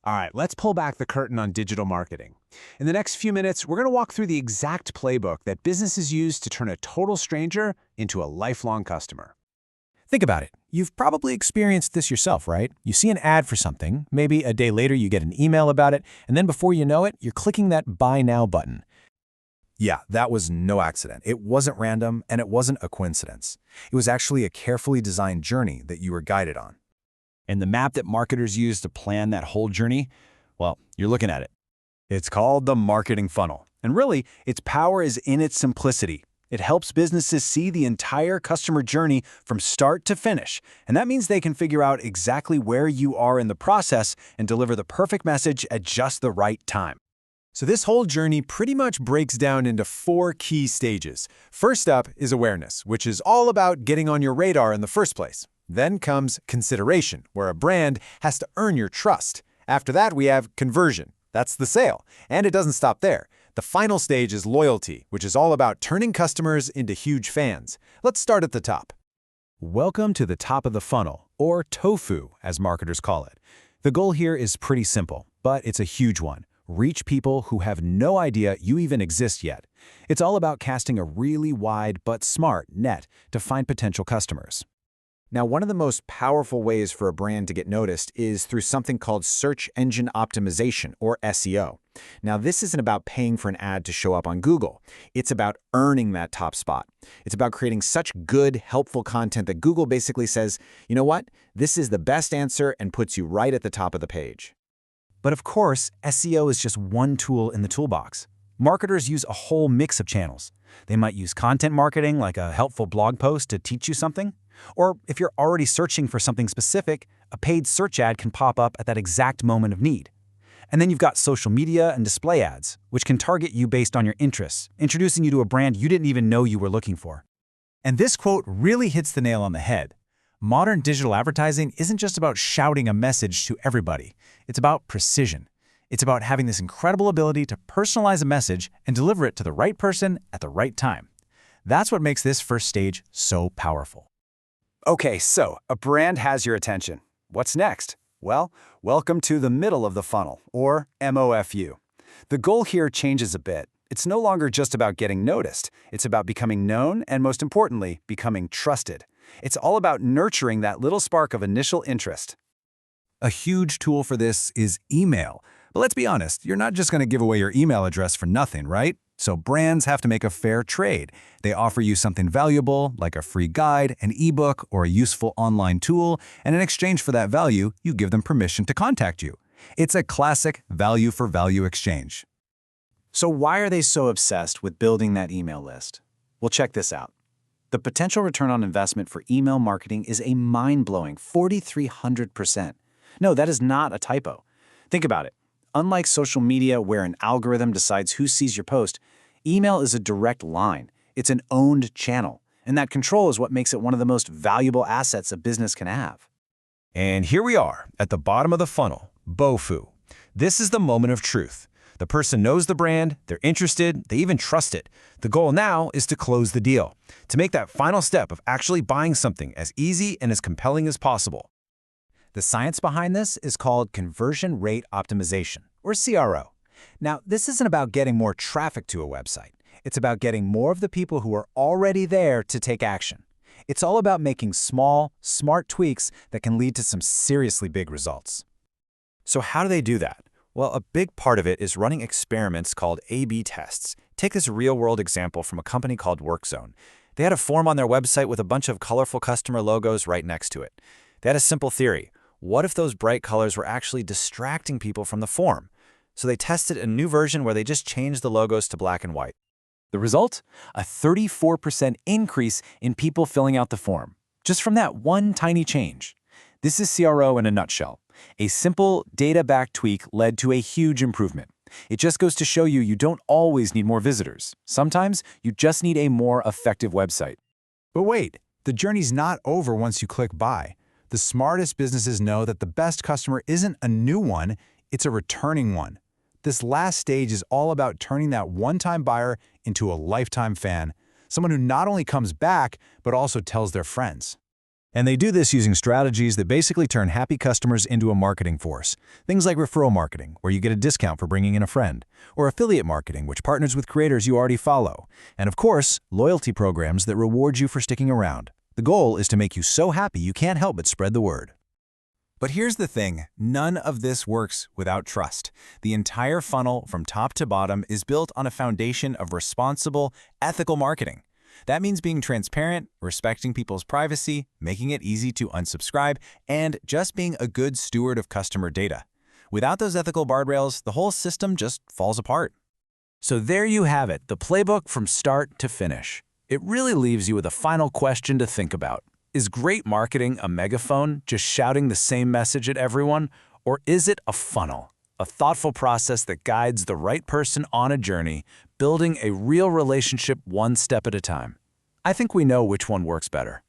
All right, let's pull back the curtain on digital marketing. In the next few minutes, we're going to walk through the exact playbook that businesses use to turn a total stranger into a lifelong customer. Think about it. You've probably experienced this yourself, right? You see an ad for something, maybe a day later you get an email about it, and then before you know it, you're clicking that Buy Now button. Yeah, that was no accident. It wasn't random, and it wasn't a coincidence. It was actually a carefully designed journey that you were guided on. And the map that marketers use to plan that whole journey, well, you're looking at it. It's called the marketing funnel. And really, its power is in its simplicity. It helps businesses see the entire customer journey from start to finish. And that means they can figure out exactly where you are in the process and deliver the perfect message at just the right time. So this whole journey pretty much breaks down into 4 key stages. First up is awareness, which is all about getting on your radar in the first place. Then comes consideration, where a brand has to earn your trust. After that, we have conversion. That's the sale. And it doesn't stop there. The final stage is loyalty, which is all about turning customers into huge fans. Let's start at the top. Welcome to the top of the funnel, or tofu, as marketers call it. The goal here is pretty simple, but it's a huge one. Reach people who have no idea you even exist yet. It's all about casting a really wide but smart net to find potential customers. Now, one of the most powerful ways for a brand to get noticed is through something called search engine optimization, or SEO. Now, this isn't about paying for an ad to show up on Google. It's about earning that top spot. It's about creating such good, helpful content that Google basically says, you know what, this is the best answer, and puts you right at the top of the page. But of course, SEO is just one tool in the toolbox. Marketers use a whole mix of channels. They might use content marketing, like a helpful blog post to teach you something. Or if you're already searching for something specific, a paid search ad can pop up at that exact moment of need. And then you've got social media and display ads, which can target you based on your interests, introducing you to a brand you didn't even know you were looking for. And this quote really hits the nail on the head. Modern digital advertising isn't just about shouting a message to everybody. It's about precision. It's about having this incredible ability to personalize a message and deliver it to the right person at the right time. That's what makes this first stage so powerful. Okay, so a brand has your attention. What's next? Well, welcome to the middle of the funnel, or MOFU. The goal here changes a bit. It's no longer just about getting noticed. It's about becoming known and, most importantly, becoming trusted. It's all about nurturing that little spark of initial interest. A huge tool for this is email. But let's be honest, you're not just going to give away your email address for nothing, right? So brands have to make a fair trade. They offer you something valuable, like a free guide, an ebook, or a useful online tool, and in exchange for that value, you give them permission to contact you. It's a classic value-for-value exchange. So why are they so obsessed with building that email list? Well, check this out. The potential return on investment for email marketing is a mind-blowing 4,300%. No, that is not a typo. Think about it. Unlike social media, where an algorithm decides who sees your post, email is a direct line. It's an owned channel, and that control is what makes it one of the most valuable assets a business can have. And here we are, at the bottom of the funnel, BOFU. This is the moment of truth. The person knows the brand, they're interested, they even trust it. The goal now is to close the deal, to make that final step of actually buying something as easy and as compelling as possible. The science behind this is called conversion rate optimization, or CRO. Now, this isn't about getting more traffic to a website. It's about getting more of the people who are already there to take action. It's all about making small, smart tweaks that can lead to some seriously big results. So how do they do that? Well, a big part of it is running experiments called A/B tests. Take this real-world example from a company called WorkZone. They had a form on their website with a bunch of colorful customer logos right next to it. They had a simple theory. What if those bright colors were actually distracting people from the form? So they tested a new version where they just changed the logos to black and white. The result? A 34% increase in people filling out the form, just from that one tiny change. This is CRO in a nutshell. A simple, data-backed tweak led to a huge improvement. It just goes to show you don't always need more visitors. Sometimes you just need a more effective website. But wait, the journey's not over once you click buy. The smartest businesses know that the best customer isn't a new one, it's a returning one. This last stage is all about turning that one-time buyer into a lifetime fan, someone who not only comes back, but also tells their friends. And they do this using strategies that basically turn happy customers into a marketing force. Things like referral marketing, where you get a discount for bringing in a friend, or affiliate marketing, which partners with creators you already follow. And of course, loyalty programs that reward you for sticking around. The goal is to make you so happy you can't help but spread the word. But here's the thing, none of this works without trust. The entire funnel from top to bottom is built on a foundation of responsible, ethical marketing. That means being transparent, respecting people's privacy, making it easy to unsubscribe, and just being a good steward of customer data. Without those ethical guardrails, the whole system just falls apart. So there you have it, the playbook from start to finish. It really leaves you with a final question to think about. Is great marketing a megaphone, just shouting the same message at everyone? Or is it a funnel, a thoughtful process that guides the right person on a journey, building a real relationship one step at a time? I think we know which one works better.